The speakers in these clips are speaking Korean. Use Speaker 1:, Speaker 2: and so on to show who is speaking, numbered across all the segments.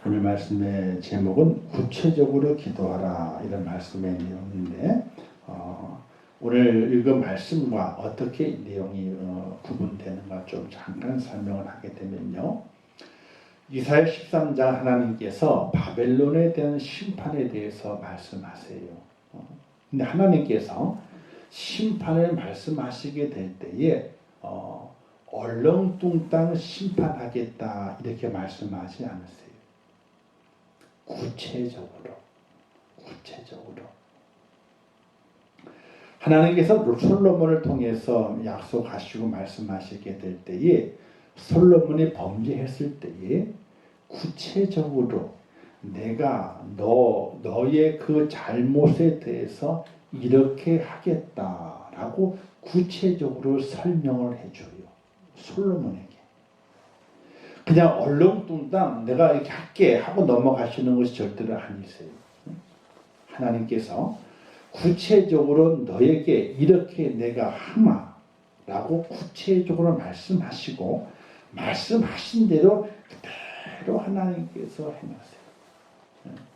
Speaker 1: 오늘 말씀의 제목은 구체적으로 기도하라 이런 말씀의 내용인데 오늘 읽은 말씀과 어떻게 내용이 구분되는가 좀 잠깐 설명을 하게 되면요. 이사야 13장 하나님께서 바벨론에 대한 심판에 대해서 말씀하세요. 근데 하나님께서 심판을 말씀하시게 될 때에 얼렁뚱땅 심판하겠다 이렇게 말씀하지 않으세요. 구체적으로 하나님께서 솔로몬을 통해서 약속하시고 말씀하시게 될 때에 솔로몬이 범죄했을 때에 구체적으로 내가 너의 그 잘못에 대해서 이렇게 하겠다라고 구체적으로 설명을 해줘요. 솔로몬에게. 그냥 얼렁뚱땅 내가 이렇게 할게 하고 넘어가시는 것이 절대로 아니세요. 하나님께서 구체적으로 너에게 이렇게 내가 하마라고 구체적으로 말씀하시고 말씀하신 대로 그대로 하나님께서 해놨어요.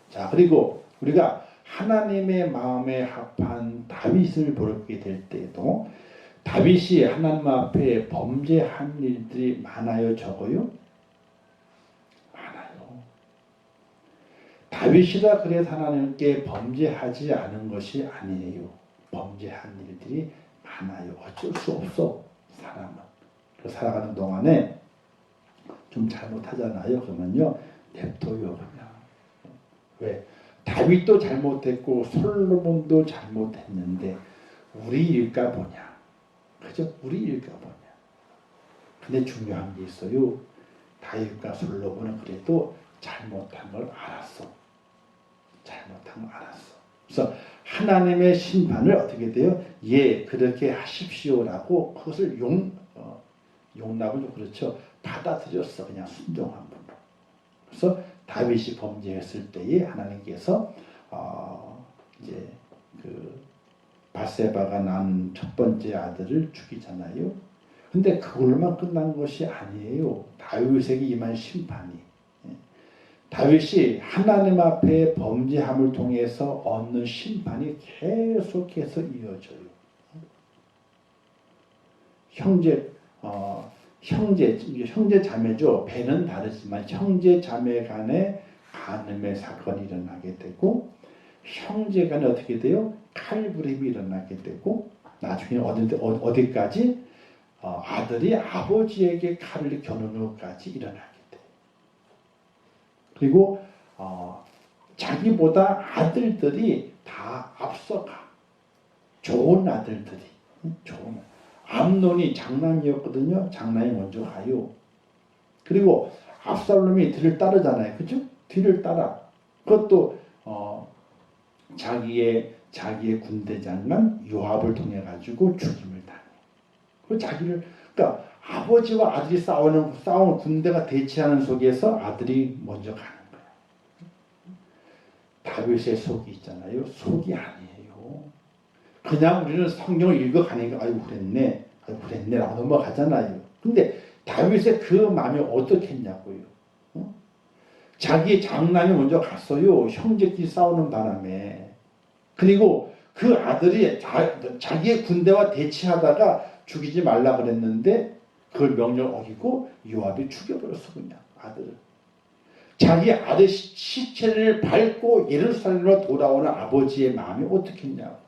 Speaker 1: 자, 그리고 우리가 하나님의 마음에 합한 다윗을 보게 될 때에도 다윗이 하나님 앞에 범죄한 일들이 많아요, 적어요? 많아요. 다윗이라 그래서 하나님께 범죄하지 않은 것이 아니에요. 범죄한 일들이 많아요. 어쩔 수 없어, 사람은. 살아가는 동안에 좀 잘못하잖아요. 그러면요, 냅둬요, 그냥. 왜? 다윗도 잘못했고 솔로몬도 잘못했는데 우리 일까 보냐. 그죠? 우리 일까 보냐. 근데 중요한 게 있어요. 다윗과 솔로몬은 그래도 잘못한 걸 알았어. 그래서 하나님의 심판을 어떻게 돼요? 예, 그렇게 하십시오라고 그것을 용납을 그렇죠. 받아들였어. 그냥 순종한 분으로. 그래서 다윗이 범죄했을 때에 하나님께서 이제 그 바세바가 낳은 첫 번째 아들을 죽이잖아요. 근데 그걸로만 끝난 것이 아니에요. 다윗에게 임한 심판이. 다윗이 하나님 앞에 범죄함을 통해서 얻는 심판이 계속해서 이어져요. 형제 자매죠. 배는 다르지만 형제 자매 간에 간음의 사건이 일어나게 되고 형제 간에 어떻게 돼요? 칼부림이 일어나게 되고 나중에 어디까지 아들이 아버지에게 칼을 겨누는 것까지 일어나게 돼요. 그리고 자기보다 아들들이 다 앞서가. 좋은 아들들이. 암논이 장남이었거든요. 장남이 먼저 가요. 그리고 압살롬이 뒤를 따르잖아요. 그죠? 뒤를 따라. 그것도 자기의 군대 장관 요압을 통해 가지고 죽임을 당해. 그러니까 아버지와 아들이 싸우는 군대가 대치하는 속에서 아들이 먼저 가는 거야. 다윗의 속이 있잖아요. 속이 아니에요. 그냥 우리는 성경을 읽어가니까 아이고 그랬네 라고 넘어가잖아요. 근데 다윗의 그 마음이 어떻겠냐고요. 자기 장남이 먼저 갔어요. 형제끼리 싸우는 바람에. 그리고 그 아들이 자기의 군대와 대치하다가 죽이지 말라 그랬는데 그걸 명령을 어기고 요압이 죽여버렸어. 그냥 아들을. 자기 아들 시체를 밟고 예루살렘으로 돌아오는 아버지의 마음이 어떻겠냐고.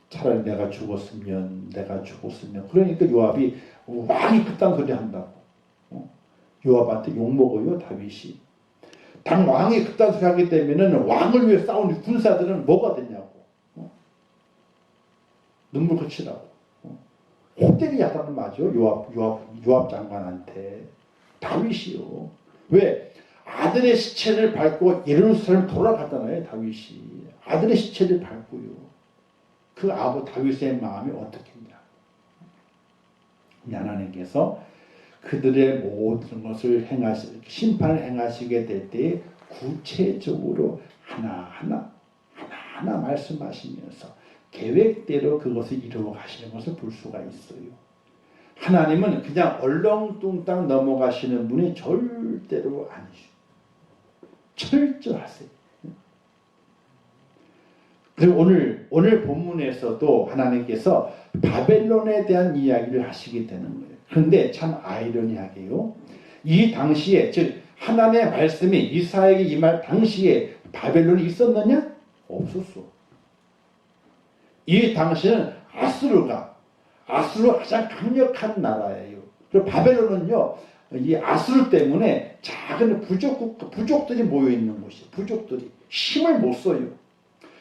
Speaker 1: 차라리 내가 죽었으면 그러니까 요압이 왕이 그딴 소리 한다고. 요압한테 욕먹어요. 다윗이. 당 왕이 그딴 소리 하기 때문에 왕을 위해 싸우는 군사들은 뭐가 되냐고. 눈물 그치라고. 호되게 야단을 맞아. 요압 장관한테. 다윗이요. 왜? 아들의 시체를 밟고 예루살렘 돌아가잖아요. 다윗이. 아들의 시체를 밟고요. 그 다윗의 마음이 어떻겠냐. 하나님께서 그들의 모든 것을 심판을 행하시게 될 때 구체적으로 하나하나 말씀하시면서 계획대로 그것을 이루어 가시는 것을 볼 수가 있어요. 하나님은 그냥 얼렁뚱땅 넘어가시는 분이 절대로 아니죠. 철저하세요. 그리고 오늘 본문에서도 하나님께서 바벨론에 대한 이야기를 하시게 되는 거예요. 그런데 참 아이러니하게요. 이 당시에 즉 하나님의 말씀이 이사야에게 임할 당시에 바벨론이 있었느냐? 없었어. 이 당시는 아수르가 가장 강력한 나라예요. 그리고 바벨론은요, 이 아수르 때문에 작은 부족들이 모여 있는 곳이에요. 부족들이 힘을 못 써요.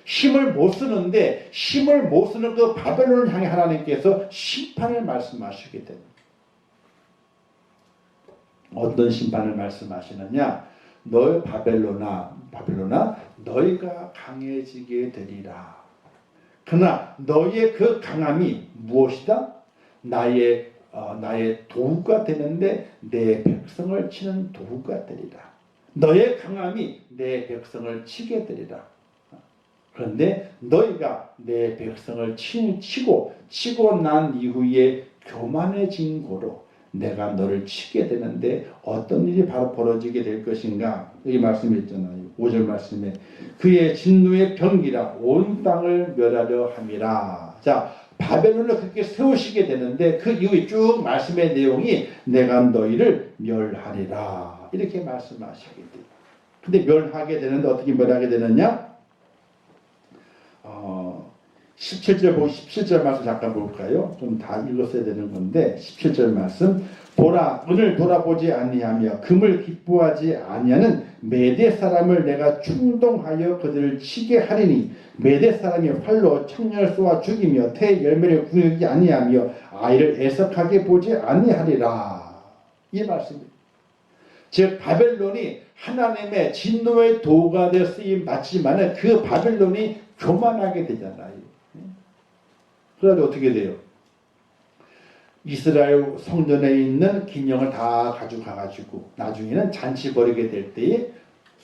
Speaker 1: 힘을 못 쓰는데 힘을 못 쓰는 그 바벨론을 향해 하나님께서 심판을 말씀하시게 됩니다. 어떤 심판을 말씀하시느냐? 너 바벨론아 너희가 강해지게 되리라. 그러나 너희의 그 강함이 무엇이다? 나의 도구가 되는데 내 백성을 치는 도구가 되리라. 너의 강함이 내 백성을 치게 되리라. 그런데 너희가 내 백성을 치고 난 이후에 교만해진 고로 내가 너를 치게 되는데 어떤 일이 바로 벌어지게 될 것인가? 여기 말씀이 있잖아요. 5절 말씀에 그의 진노의 병기라 온 땅을 멸하려 함이라. 자, 바벨론을 그렇게 세우시게 되는데 그 이후에 쭉 말씀의 내용이 내가 너희를 멸하리라 이렇게 말씀하시게 돼요. 근데 멸하게 되는데 어떻게 멸하게 되느냐? 17절 보고 17절 말씀 잠깐 볼까요? 좀 다 읽었어야 되는 건데 17절 말씀 보라 눈을 돌아보지 아니하며 금을 기뻐하지 아니하는 메대 사람을 내가 충동하여 그들을 치게 하리니 메대 사람이 활로 청년을 쏘아 죽이며 태 열매를 구하지 아니하며 아이를 애석하게 보지 아니하리라. 이 말씀입니다. 즉 바벨론이 하나님의 진노의 도구가 되어 쓰임 받지만 그 바벨론이 교만하게 되잖아요. 그래서 어떻게 돼요? 이스라엘 성전에 있는 기념을 다 가져가가지고 나중에는 잔치 벌이게 될 때에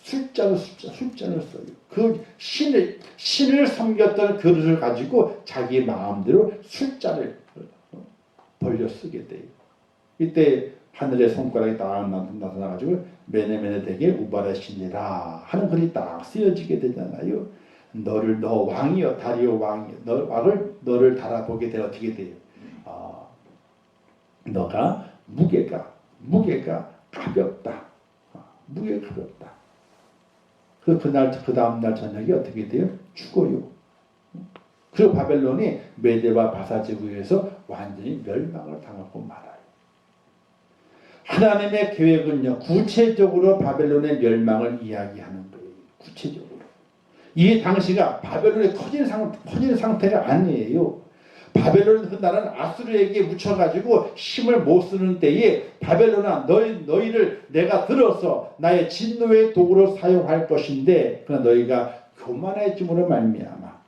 Speaker 1: 술잔을 써요. 그 신을 섬겼던 그릇을 가지고 자기 마음대로 술잔을 벌려 쓰게 돼요. 이때 하늘의 손가락이 딱 나타나가지고 메네메네 되게 우발의 신이라 하는 글이 딱 쓰여지게 되잖아요. 너 왕이여 다리오 왕이여 너를 달아보게 되 어떻게 돼요? 너가 무게가 가볍다. 무게가 가볍다. 그 다음 날 저녁에 어떻게 돼요? 죽어요. 그리고 바벨론이 메대와 바사 제국에서 완전히 멸망을 당하고 말아요. 하나님의 계획은요 구체적으로 바벨론의 멸망을 이야기하는 거예요. 구체적으로. 이 당시가 바벨론의 커진 상태가 아니에요. 바벨론 그 나라는 아수르에게 묻혀가지고 힘을 못 쓰는 때에 바벨론아 너희를 내가 들어서 나의 진노의 도구로 사용할 것인데 그러나 너희가 교만해짐으로 말미암아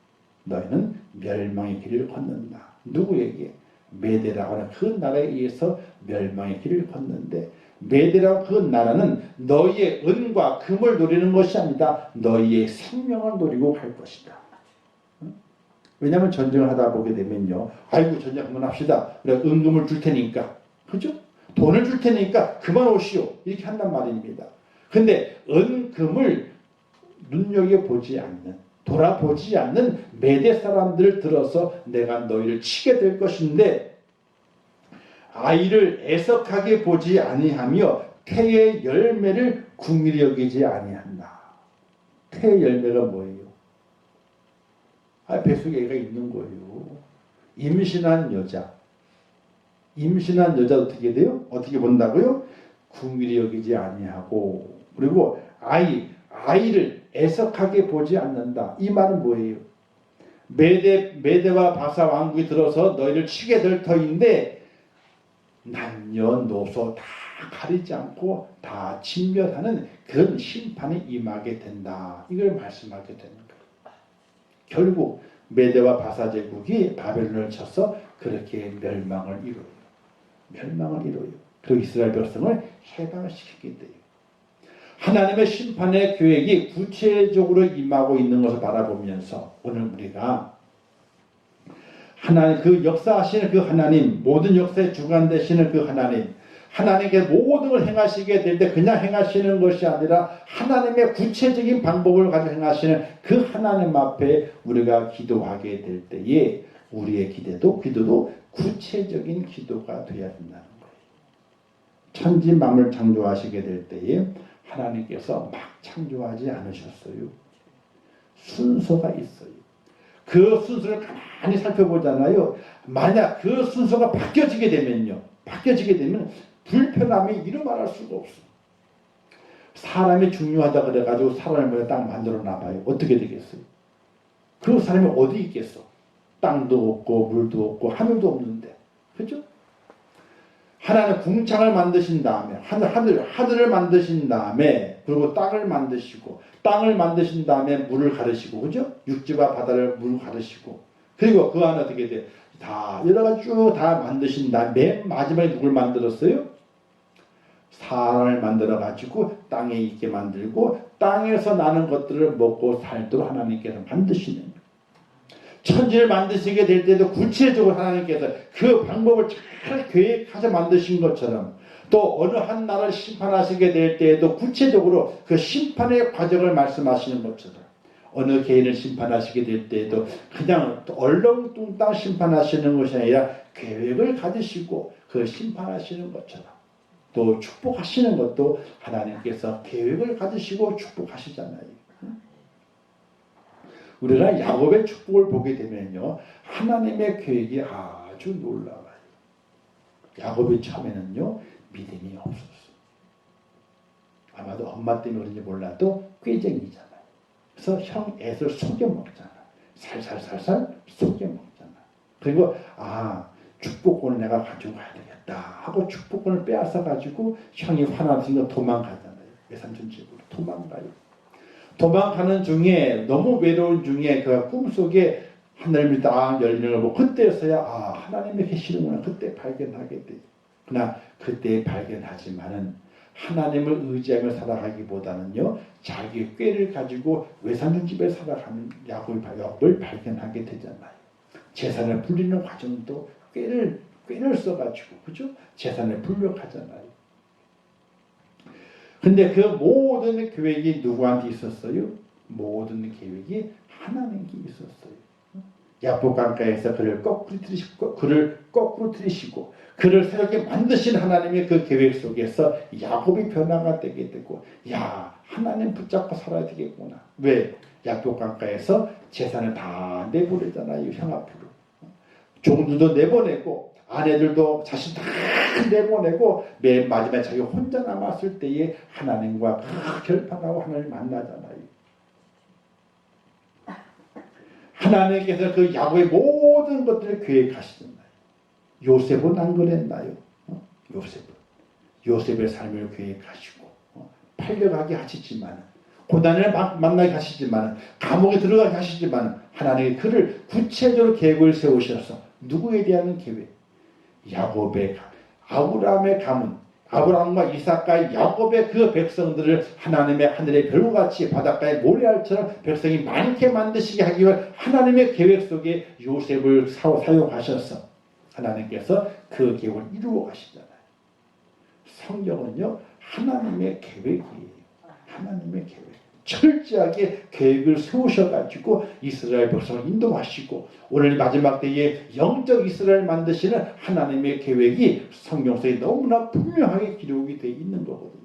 Speaker 1: 너희는 멸망의 길을 걷는다. 누구에게? 메대라고 하는 그 나라에 의해서 멸망의 길을 걷는데 메대라고 그 나라는 너희의 은과 금을 노리는 것이 아니다. 너희의 생명을 노리고 갈 것이다. 왜냐하면 전쟁을 하다 보게 되면요. 아이고 전쟁 한번 합시다. 그래 은금을 줄 테니까. 그죠? 돈을 줄 테니까 그만 오시오. 이렇게 한단 말입니다. 근데 은금을 눈여겨보지 않는 돌아보지 않는 메대 사람들을 들어서 내가 너희를 치게 될 것인데 아이를 애석하게 보지 아니하며 태의 열매를 궁일히 여기지 아니한다. 태의 열매가 뭐예요? 뱃속에 애가 있는 거예요. 임신한 여자 어떻게 돼요? 어떻게 본다고요? 궁일히 여기지 아니하고 그리고 아이를 애석하게 보지 않는다. 이 말은 뭐예요? 메대와 바사 왕국이 들어서 너희를 치게 될 터인데 남녀노소 다 가리지 않고 다 진멸하는 그런 심판이 임하게 된다. 이걸 말씀하게 되는 거예요. 결국 메대와 바사 제국이 바벨론을 쳐서 그렇게 멸망을 이뤄요. 그 이스라엘 백성을 해방시키게 돼요. 하나님의 심판의 계획이 구체적으로 임하고 있는 것을 바라보면서 오늘 우리가 하나님 그 역사하시는 그 하나님 모든 역사의 주관 되시는 그 하나님 하나님께 모든 걸 행하시게 될 때 그냥 행하시는 것이 아니라 하나님의 구체적인 방법을 가지고 행하시는 그 하나님 앞에 우리가 기도하게 될 때에 우리의 기도도 구체적인 기도가 되어야 된다는 거예요. 천지 만물 창조하시게 될 때에 하나님께서 막 창조하지 않으셨어요. 순서가 있어요. 그 순서를 가만히 살펴보잖아요. 만약 그 순서가 바뀌어지게 되면 불편함이 이루 말할 수가 없어. 사람이 중요하다 그래가지고 사람을 딱 만들어 놔봐요. 어떻게 되겠어요? 그 사람이 어디 있겠어? 땅도 없고 물도 없고 하늘도 없는데, 그죠? 하나님 궁창을 만드신 다음에 하늘을 만드신 다음에 그리고 땅을 만드신 다음에 물을 가르시고, 그죠? 육지와 바다를 물 가르시고, 그리고 그 안에 어떻게 돼? 다 여러 가지 쭉 다 만드신 다음에 맨 마지막에 누굴 만들었어요? 사람을 만들어 가지고 땅에 있게 만들고 땅에서 나는 것들을 먹고 살도록 하나님께서 만드시는, 천지를 만드시게 될 때도 구체적으로 하나님께서 그 방법을 잘 계획해서 만드신 것처럼, 또 어느 한 나라를 심판하시게 될 때에도 구체적으로 그 심판의 과정을 말씀하시는 것처럼, 어느 개인을 심판하시게 될 때에도 그냥 얼렁뚱땅 심판하시는 것이 아니라 계획을 가지시고 그 심판하시는 것처럼, 또 축복하시는 것도 하나님께서 계획을 가지시고 축복하시잖아요. 우리가 야곱의 축복을 보게 되면요, 하나님의 계획이 아주 놀라워요. 야곱이 처음에는요 믿음이 없었어요. 아마도 엄마 때문에 그런지 몰라도 꾀쟁이잖아요. 그래서 형 애들 속여 먹잖아. 살살살살 속여 먹잖아. 그리고 축복권을 내가 가지고 가야 되겠다 하고 축복권을 빼앗아 가지고 형이 화나서 도망가잖아요. 외삼촌 집으로 도망가요. 도망가는 중에 너무 외로운 중에 그 꿈속에 하늘이 딱 열리는 걸 보고 그때서야 하나님이 계시는구나 그때 발견하게 돼요. 그러나 그때 발견하지만은 하나님을 의지하며 살아가기보다는요 자기 꾀를 가지고 외삼촌 집에 살아가는 야곱을 발견하게 되잖아요. 재산을 불리는 과정도 꾀를 써가지고, 그죠? 재산을 불려가잖아요. 근데 그 모든 계획이 누구한테 있었어요? 모든 계획이 하나님께 있었어요. 야복강가에서 그를 거꾸로 들이시고 그를 새롭게 만드신 하나님의 그 계획 속에서 야곱이 변화가 되게 되고, 하나님 붙잡고 살아야 되겠구나. 왜? 야복강가에서 재산을 다 내보내잖아요. 형 앞으로. 종들도 내보내고 아내들도 자신 다 내보내고 맨 마지막에 자기 혼자 남았을 때에 하나님과 결판하고 하나님을 만나잖아요. 하나님께서 그 야곱의 모든 것들을 계획하시잖아요. 요셉은 안 그랬나요? 요셉의 삶을 계획하시고 팔려가게 하시지만, 고난을 만나게 하시지만, 감옥에 들어가게 하시지만 하나님이 그를 구체적으로 계획을 세우셔서 누구에 대한 계획? 야곱의 아브라함의 가문, 아브라함과 이삭과 야곱의 그 백성들을 하나님의 하늘의 별같이 바닷가의 모래알처럼 백성이 많게 만드시게 하기 위해 하나님의 계획 속에 요셉을 사용하셔서 하나님께서 그 계획을 이루어 가시잖아요. 성경은요 하나님의 계획이에요. 하나님의 계획. 철저하게 계획을 세우셔가지고 이스라엘 백성을 인도하시고 오늘 마지막 때에 영적 이스라엘 만드시는 하나님의 계획이 성경 속에 너무나 분명하게 기록이 되어 있는 거거든요.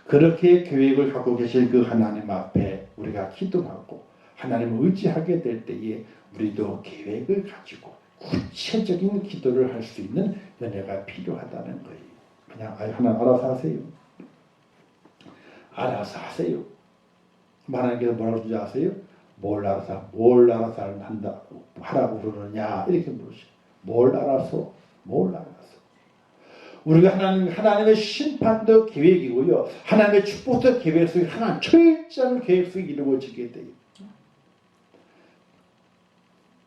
Speaker 1: 그렇게 계획을 갖고 계실 그 하나님 앞에 우리가 기도하고 하나님을 의지하게 될 때에 우리도 계획을 가지고 구체적인 기도를 할 수 있는 은혜가 필요하다는 거예요. 그냥 하나님 알아서 하세요. 알아서 하세요. 하나님께서 뭐라고 그러지 아세요? 뭘 알아서 하라고 그러느냐 이렇게 물으시죠. 뭘 알아서? 우리가 하나님의 심판도 계획이고요, 하나님의 축복도 계획 속에 하나님 철저한 계획 속에 이루어지게 돼요.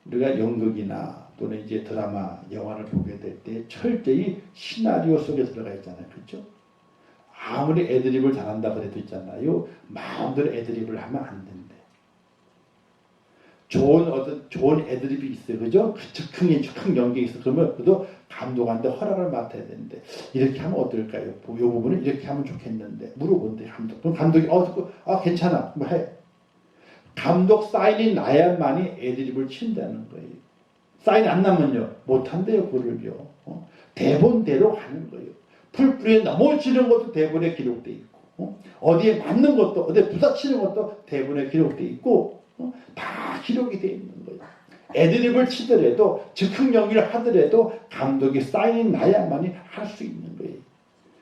Speaker 1: 우리가 연극이나 또는 이제 드라마, 영화를 보게 될 때 철저히 시나리오 속에 들어가 있잖아요, 그렇죠? 아무리 애드립을 잘한다 그래도 있잖아요, 마음대로 애드립을 하면 안 된대. 좋은 애드립이 있어요. 그죠? 그 즉흥 연기가 있어. 그러면 그래도 감독한테 허락을 맡아야 되는데, 이렇게 하면 어떨까요? 이 부분은 이렇게 하면 좋겠는데, 물어본대, 감독. 그럼 감독이, 괜찮아. 뭐 해. 감독 사인이 나야만이 애드립을 친다는 거예요. 사인 안 나면요, 못한대요, 그를요. 대본대로 하는 거예요. 풀뿌리에 넘어지는 것도 대본에 기록돼 있고, 어디에 맞는 것도, 어디에 부딪히는 것도 대본에 기록돼 있고, 다 기록이 돼 있는 거예요. 애드립을 치더라도, 즉흥 연기를 하더라도 감독이 사인이 나야만이 할 수 있는 거예요.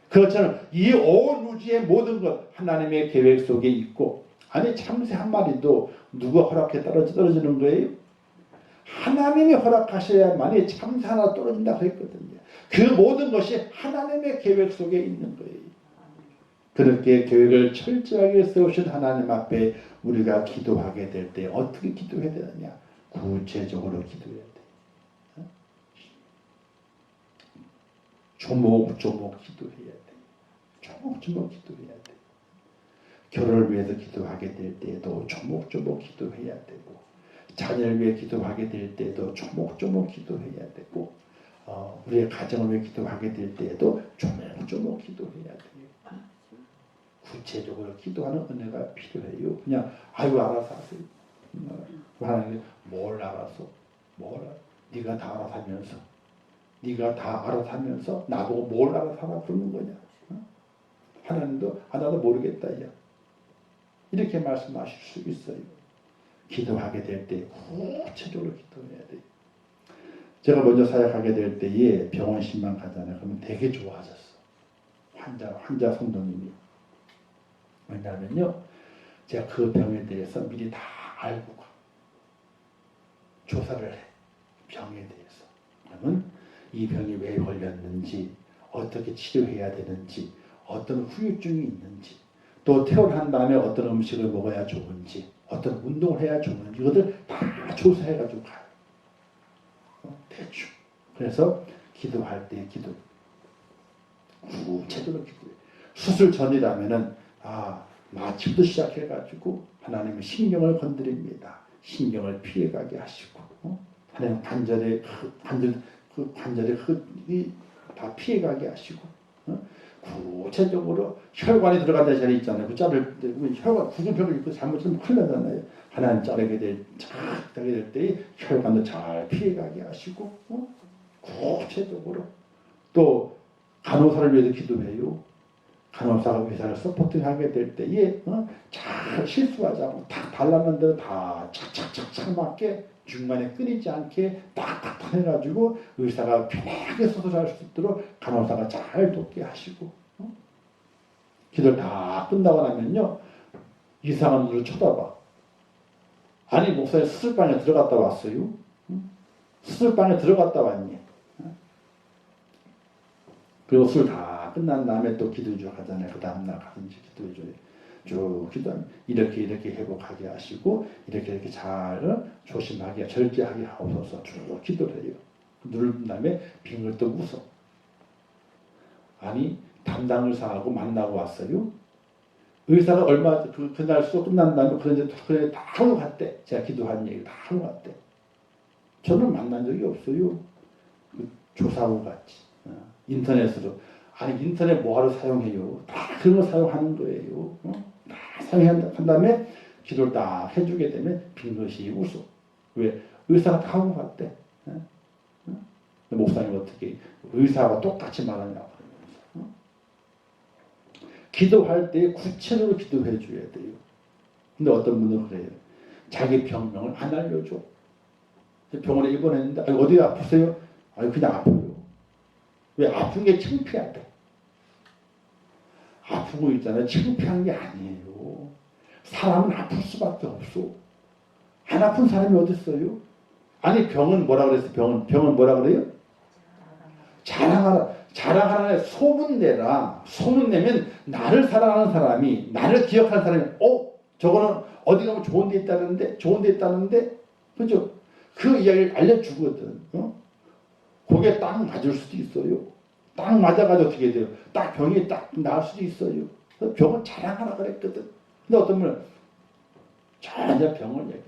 Speaker 1: 그렇잖아요. 이 온 우주의 모든 것 하나님의 계획 속에 있고, 아니 참새 한 마리도 누가 허락해 떨어지는 거예요? 하나님이 허락하셔야만이 참새 하나 떨어진다고 했거든요. 그 모든 것이 하나님의 계획 속에 있는 거예요. 그렇게 계획을 철저하게 세우신 하나님 앞에 우리가 기도하게 될 때 어떻게 기도해야 되느냐? 구체적으로 기도해야 돼. 조목조목 기도해야 돼. 조목조목 기도해야 돼. 결혼을 위해서 기도하게 될 때에도 조목조목 기도해야 되고, 자녀를 위해 기도하게 될 때에도 조목조목 기도해야 되고, 우리의 가정을 위해 기도하게 될 때에도 조목조목 기도해야 돼요. 구체적으로 기도하는 은혜가 필요해요. 그냥 알아서 하세요. 하나님 뭘 알아서? 네가 다 알아서 하면서, 네가 다 알아서 하면서 나보고 뭘 알아서 하라 그러는 거냐? 하나님도 나도 모르겠다 야. 이렇게 말씀하실 수 있어요. 기도하게 될 때 구체적으로 기도해야 돼요. 제가 먼저 사역하게 될 때에 병원 신방 가잖아요. 그러면 되게 좋아하셨어. 환자 성도님이. 왜냐하면요, 제가 그 병에 대해서 미리 다 알고 가. 조사를 해. 병에 대해서. 그러면 이 병이 왜 걸렸는지, 어떻게 치료해야 되는지, 어떤 후유증이 있는지, 또 퇴원한 다음에 어떤 음식을 먹어야 좋은지, 어떤 운동을 해야 좋은지, 이것들 다 조사해가지고 가요. 대충. 그래서 기도할 때 구체적으로 기도해. 수술 전이라면은 마취부터 시작해가지고 하나님의 신경을 건드립니다. 신경을 피해가게 하시고, 하나님 관절의 흙이 다 피해가게 하시고, 구체적으로 혈관이 들어간다는 자리 있잖아요. 그 자를 혈관 구근벽을 입고 잘못하면 큰일 나잖아요. 하나님 자르게 될 때 혈관도 잘 피해가게 하시고, 구체적으로 또 간호사를 위해서 기도해요. 간호사가 의사를 서포팅하게 될 때에 잘 실수하지 않고 딱 달라는 대로 다 착착착착 맞게 중간에 끊이지 않게 딱딱 해가지고 의사가 편하게 수술할 수 있도록 간호사가 잘 돕게 하시고, 기도를 다 끝나고 나면요, 이상한 눈으로 쳐다봐. 아니 목사님 수술방에 들어갔다 왔어요? 수술방에 들어갔다 왔니? 그리고 수술 다 끝난 다음에 또 기도해줘 하잖아요. 그 다음날 가서 이제 기도해줘요. 쭉 기도하면 이렇게 회복하게 하시고, 이렇게 잘 조심하게 절제하게 하옵소서 쭉 기도를 해요. 누른 다음에 빙을 또 웃어. 아니 담당 의사하고 만나고 왔어요. 의사가 그날 수업 끝난 다음에 그래 다 하고 갔대. 제가 기도한 얘기 다 하고 갔대. 저는 만난 적이 없어요. 조사하고 갔지. 인터넷으로. 아니 인터넷 뭐하러 사용해요? 다 그런 거 사용하는 거예요. 다 사용한 다음에 기도를 다 해주게 되면 빙긋이 웃어. 왜? 의사가 다 하고 갔대. 목사님 어떻게 의사가 똑같이 말하냐고. 기도할 때 구체적으로 기도해 줘야 돼요. 근데 어떤 분은 그래요. 자기 병명을 안 알려줘. 병원에 입원했는데 어디 아프세요? 그냥 아파요. 왜? 아픈 게 창피하대. 아픈 거 있잖아요. 창피한 게 아니에요. 사람은 아플 수밖에 없어. 안 아픈 사람이 어디 있어요? 아니 병은 뭐라 그랬어요? 병은 뭐라 그래요? 자랑하라. 소문내라. 소문내면 나를 사랑하는 사람이, 나를 기억하는 사람이, 저거는 어디 가면 좋은 데 있다는데, 그죠? 그 이야기를 알려주거든. 거기에 딱 맞을 수도 있어요. 딱 맞아가지고 어떻게 돼요? 딱 병이 딱 나을 수도 있어요. 병은 자랑하라 그랬거든. 근데 어떤 분은 전혀 병을 얘기해.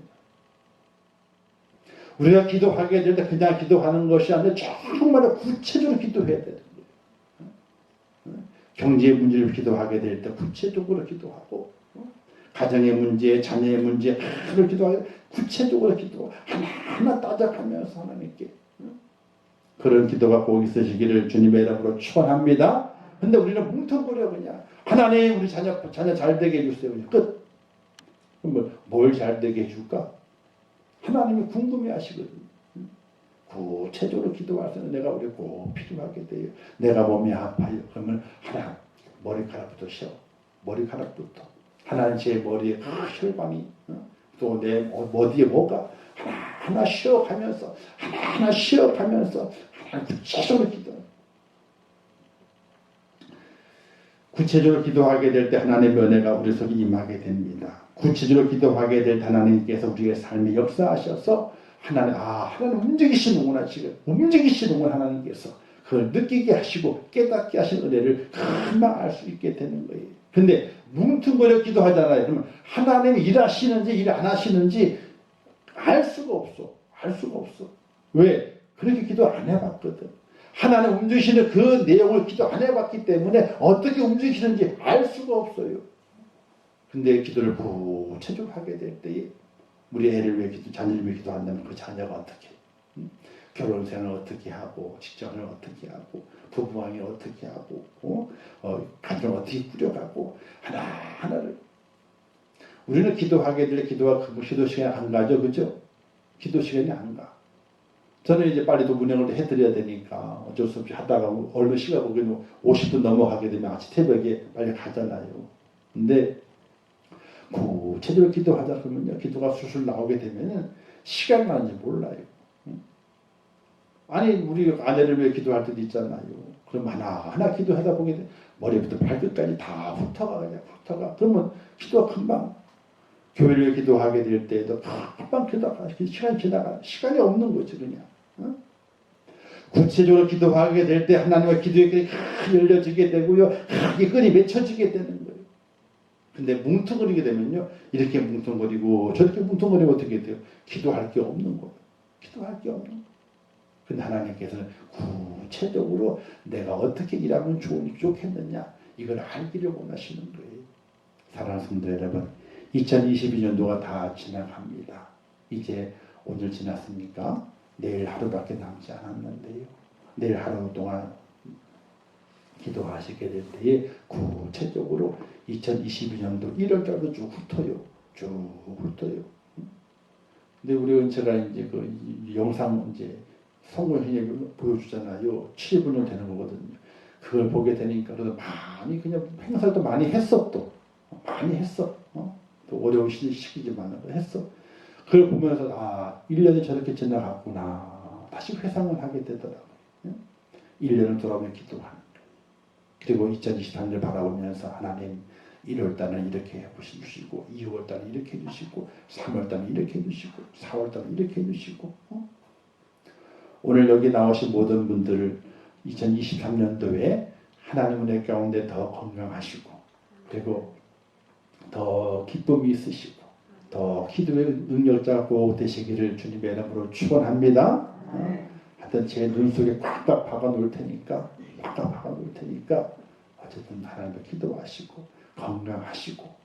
Speaker 1: 우리가 기도하게 될 때 그냥 기도하는 것이 아니라 정말 구체적으로 기도해야 되는 거예요. 경제 문제를 기도하게 될 때 구체적으로 기도하고, 가정의 문제, 자녀의 문제 하나를 기도하고 구체적으로 기도 하나하나 따져가면서 하나님께 그런 기도가 꼭 있으시기를 주님의 이름으로 축원합니다. 근데 우리는 뭉텅거려 그냥 하나님 우리 자녀 잘 되게 해주세요. 끝. 그럼 뭘 잘 되게 해줄까? 하나님이 궁금해하시거든요. 구체적으로 기도할 때는 내가 우리 꼭 필요하게 돼요. 내가 몸이 아파요. 그러면 하나 머리카락부터 쉬어. 머리카락부터. 하나는 제 머리에 혈관이 또 내 어디에 뭐가 하나 쉬어가면서 하나 쉬어가면서 하나 구체적으로 기도. 구체적으로 기도하게 될 때 하나님의 은혜가 우리 속에 임하게 됩니다. 구체적으로 기도하게 될 때 하나님께서 우리의 삶에 역사하셔서 하나님 움직이시는구나 지금 움직이시는구나 하나님께서 그걸 느끼게 하시고 깨닫게 하신 은혜를 금방 알 수 있게 되는 거예요. 근데 뭉뚱그려 기도하잖아요. 그러면 하나님이 일하시는지 일 안 하시는지 알 수가 없어. 알 수가 없어. 왜? 그렇게 기도 안 해봤거든. 하나님 움직이시는 그 내용을 기도 안 해봤기 때문에 어떻게 움직이시는지 알 수가 없어요. 근데 기도를 구체적으로 하게 될 때에 우리 애를 위해 기도, 자녀를 위해 기도한다면 그 자녀가 어떻게 결혼 생활을 어떻게 하고 직장을 어떻게 하고 부부관계를 어떻게 하고 가정을 어떻게 꾸려가고 하나하나를 우리는 기도하게 될 기도가 기도 시간에 안 가죠. 그죠? 기도 시간이 안 가. 저는 이제 빨리 또 운영을 해드려야 되니까 어쩔 수 없이 하다가 얼른 시간 보기에는 50분 넘어가게 되면 아침 새벽에 빨리 가잖아요. 근데 구체적으로 기도하다 그러면요. 기도가 술술 나오게 되면은 시간 가는지 몰라요. 아니 우리 아내를 위해 기도할 때도 있잖아요. 그럼 하나하나 기도하다 보게 돼. 머리부터 발끝까지 다 훑어가 그냥 훑어가. 그러면 기도가 금방 교회를 위해 기도하게 될 때에도 금방 기도가 시간이 지나가 시간이 없는 거죠 그냥. 구체적으로 기도하게 될 때 하나님과 기도의 길이 열려지게 되고요. 이 끈이 맺혀지게 되는 거예요. 근데 뭉텅거리게 되면요. 이렇게 뭉텅거리고 저렇게 뭉텅거리면 어떻게 돼요? 기도할 게 없는 거예요. 기도할 게 없는 거예요. 근데 하나님께서는 구체적으로 내가 어떻게 일하면 좋겠느냐 이걸 알기를 원하시는 거예요. 사랑하는 성도 여러분 2022년도가 다 지나갑니다. 이제 오늘 지났습니까? 내일 하루밖에 남지 않았는데요. 내일 하루 동안 기도하시게 될 때에 구체적으로 2022년도 1월달도 쭉 훑어요. 쭉 훑어요. 근데 우리 은채가 이제 그 영상 이제 성공회를 보여주잖아요. 7분은 되는 거거든요. 그걸 보게 되니까 그래도 많이 그냥 행사도 많이 했어 또 많이 했어. 또 어려운 시기지만 했어. 그걸 보면서 1년이 저렇게 지나갔구나. 다시 회상을 하게 되더라고요. 1년을 돌아보며 기도하는 거예요. 그리고 2023년을 바라보면서 하나님 1월달은 이렇게 해주시고 2월달은 이렇게 해주시고 3월달은 이렇게 해주시고 4월달은 이렇게 해주시고 오늘 여기 나오신 모든 분들을 2023년도에 하나님 은혜 가운데 더 건강하시고 그리고 더 기쁨이 있으시고 더 기도의 능력자가 꼭 되시기를 주님의 이름으로 축원합니다. 하여튼 제 눈 속에 꽉꽉 박아 놓을 테니까 어쨌든 하나님께 기도하시고 건강하시고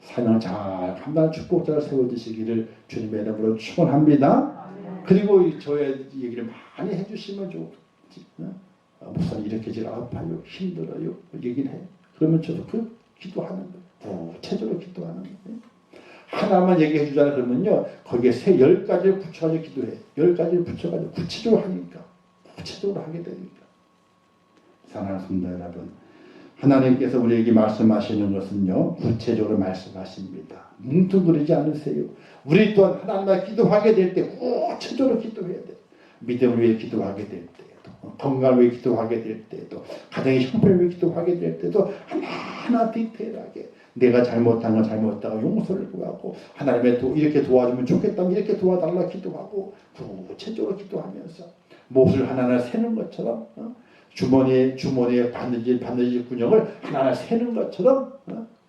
Speaker 1: 사명 잘 감당하는 축복자를 세워주시기를 주님의 이름으로 축원합니다. 그리고 저의 얘기를 많이 해주시면 좋지. 목사님 이렇게 제가 아파요, 힘들어요, 얘기를 해. 그러면 저도 그 기도하는 거예요. 구체적으로 기도하는 거예요. 하나만 얘기해 주잖아요. 그러면요, 거기에 10가지를 붙여가지고 기도해. 10가지를 붙여가지고 구체적으로 하니까. 구체적으로 하게 되니까. 사랑하는 성도 여러분, 하나님께서 우리에게 말씀하시는 것은요, 구체적으로 말씀하십니다. 뭉뚱그리지 않으세요. 우리 또한 하나님과 기도하게 될 때 구체적으로 기도해야 돼. 믿음을 위해 기도하게 될 때도, 건강을 위해 기도하게 될 때도, 가정의 형편을 위해 기도하게 될 때도 하나하나 디테일하게 내가 잘못한 건 잘못했다고 용서를 구하고 하나님의 이렇게 도와주면 좋겠다면 이렇게 도와달라 기도하고 구체적으로 기도하면서 몫을 하나하나 세는 것처럼 주머니에 반드시 군형을 하나하나 세는 것처럼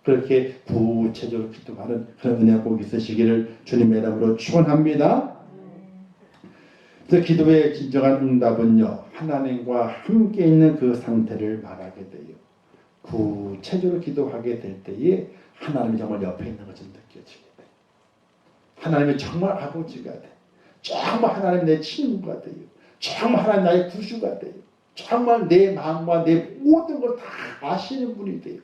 Speaker 1: 그렇게 구체적으로 기도하는 그런 은혜가 꼭 있으시기를 주님의 이름으로 축원합니다. 그래서 기도의 진정한 응답은요, 하나님과 함께 있는 그 상태를 말하게 돼요. 구체적으로 기도하게 될 때에 하나님이 정말 옆에 있는 것을 느껴지게 돼요. 하나님이 정말 아버지가 돼요. 정말 하나님 내 친구가 돼요. 정말 하나님 나의 구주가 돼요. 정말 내 마음과 내 모든 걸 다 아시는 분이 돼요.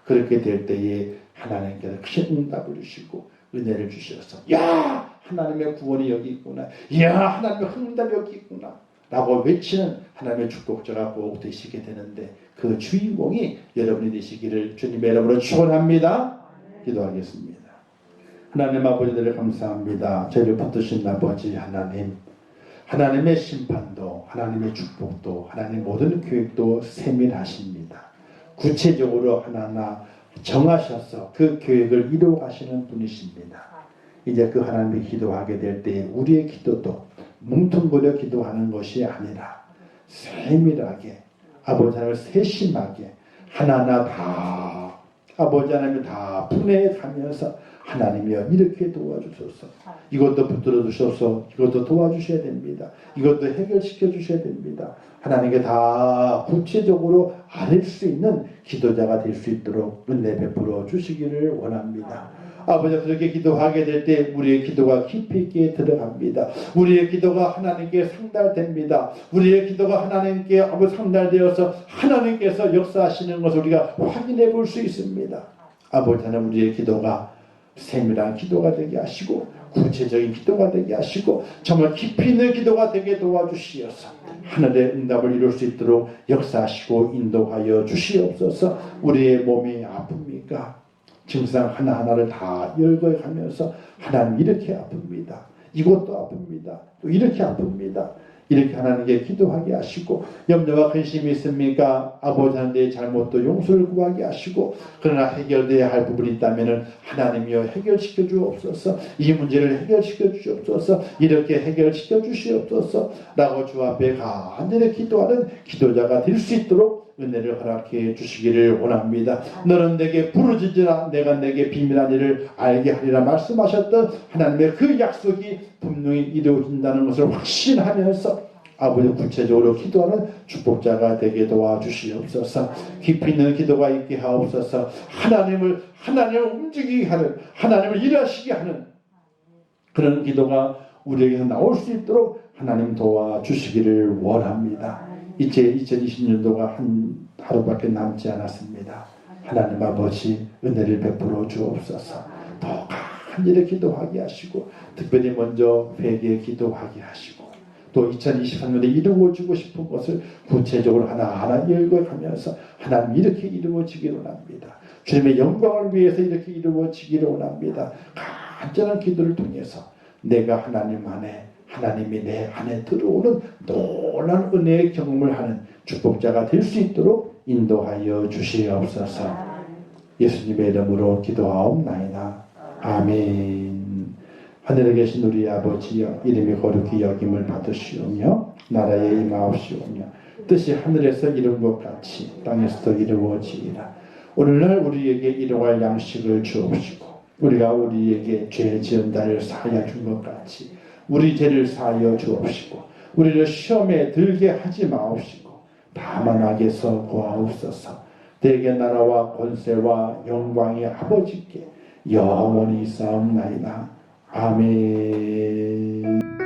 Speaker 1: 그렇게 될 때에 하나님께서 큰 응답을 주시고 은혜를 주셔서 야 하나님의 구원이 여기 있구나. 야 하나님의 응답이 여기 있구나. 라고 외치는 하나님의 축복자가 꼭 되시게 되는데 그 주인공이 여러분이 되시기를 주님의 이름으로 축원합니다. 기도하겠습니다. 하나님 아버지들을 감사합니다. 저희를 붙드신 아버지 하나님, 하나님의 심판도 하나님의 축복도 하나님 모든 계획도 세밀하십니다. 구체적으로 하나하나 정하셔서 그 계획을 이루어가시는 분이십니다. 이제 그 하나님이 기도하게 될 때 우리의 기도도 뭉뚱그려 기도하는 것이 아니라 세밀하게 아버지 하나님을 세심하게 하나하나 다 아버지 하나님을 다 분해가면서 하나님이여 이렇게 도와주소서. 이것도 붙들어 주셔서 이것도 도와주셔야 됩니다. 이것도 해결시켜 주셔야 됩니다. 하나님께 다 구체적으로 아뢰 수 있는 기도자가 될 수 있도록 은혜 베풀어 주시기를 원합니다. 아버지 그렇게 기도하게 될 때 우리의 기도가 깊이 있게 들어갑니다. 우리의 기도가 하나님께 상달됩니다. 우리의 기도가 하나님께 상달되어서 하나님께서 역사하시는 것을 우리가 확인해 볼 수 있습니다. 아버지 하나님 우리의 기도가 세밀한 기도가 되게 하시고 구체적인 기도가 되게 하시고 정말 깊이 있는 기도가 되게 도와주시어서 하늘의 응답을 이룰 수 있도록 역사하시고 인도하여 주시옵소서. 우리의 몸이 아픕니까? 증상 하나하나를 다 열거해가면서 하나님 이렇게 아픕니다. 이것도 아픕니다. 또 이렇게 아픕니다. 이렇게 하나님께 기도하게 하시고 염려와 근심이 있습니까? 아버지 하나님의 잘못도 용서를 구하게 하시고 그러나 해결돼야 할 부분이 있다면 하나님이여 해결시켜 주옵소서. 이 문제를 해결시켜 주시옵소서. 이렇게 해결시켜 주시옵소서 라고 주 앞에 간절히 기도하는 기도자가 될 수 있도록 은혜를 허락해 주시기를 원합니다. 너는 내게 부르짖으라 내가 내게 비밀한 일을 알게 하리라 말씀하셨던 하나님의 그 약속이 분명히 이루어진다는 것을 확신하면서 아버지 구체적으로 기도하는 축복자가 되게 도와주시옵소서. 깊이 있는 기도가 있게 하옵소서. 하나님을 움직이게 하는 하나님을 일하시게 하는 그런 기도가 우리에게서 나올 수 있도록 하나님 도와주시기를 원합니다. 이제 2020년도가 한 하루밖에 남지 않았습니다. 하나님 아버지 은혜를 베풀어 주옵소서. 더 간절히 기도하게 하시고 특별히 먼저 회개 기도하게 하시고 또 2023년에 이루어지고 싶은 것을 구체적으로 하나하나 열거하면서 하나님 이렇게 이루어지기를 원합니다. 주님의 영광을 위해서 이렇게 이루어지기를 원합니다. 간절한 기도를 통해서 내가 하나님 안에 하나님이 내 안에 들어오는 놀라운 은혜의 경험을 하는 축복자가 될 수 있도록 인도하여 주시옵소서. 예수님의 이름으로 기도하옵나이다. 아멘. 하늘에 계신 우리 아버지여 이름이 거룩히 여김을 받으시오며 나라에 임하옵시오며 뜻이 하늘에서 이룬 것 같이 땅에서도 이루어지리라. 오늘날 우리에게 일용할 양식을 주옵시고 우리가 우리에게 죄 지은 자를 사하여 준 것 같이 우리 죄를 사하여 주옵시고 우리를 시험에 들게 하지 마옵시고 다만 악에서 구하옵소서. 대개 나라와 권세와 영광이 아버지께 영원히 있사옵나이다. 아멘.